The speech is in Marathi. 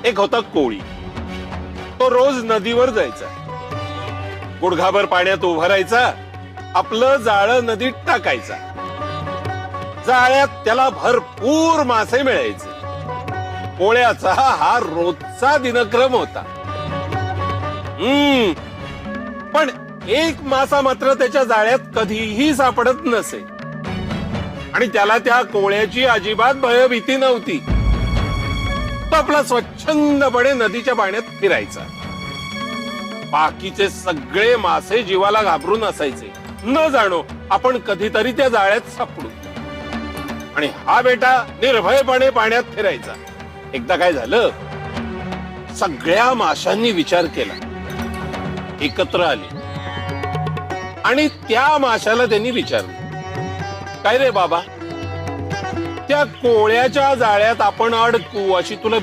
एक होता कोळी. तो रोज नदीवर जायचा. गुडघाभर पाण्यात उभा राहायचा, आपलं जाळं नदीत टाकायचा. जाळ्यात त्याला भरपूर मासे मिळायचे. कोळ्याचा हा रोजचा दिनक्रम होता. पण एक मासा मात्र त्याच्या जाळ्यात कधीही सापडत नसे. आणि त्याला त्या कोळ्याची अजिबात भयभीती नव्हती. तो आपला स्वच्छंदपणे नदीच्या पाण्यात फिरायचा. बाकीचे सगळे मासे जीवाला घाबरून असायचे, न जाणो आपण कधीतरी त्या जाळ्यात सापडू. आणि हा बेटा निर्भयपणे पाण्यात फिरायचा. एकदा काय झालं, सगळ्या माशांनी विचार केला, एकत्र आले आणि त्या माशाला त्यांनी विचारलं, काय रे बाबा, त्या कोळ्याच्या जाळ्यात आपण अडकू अशी तुला भीती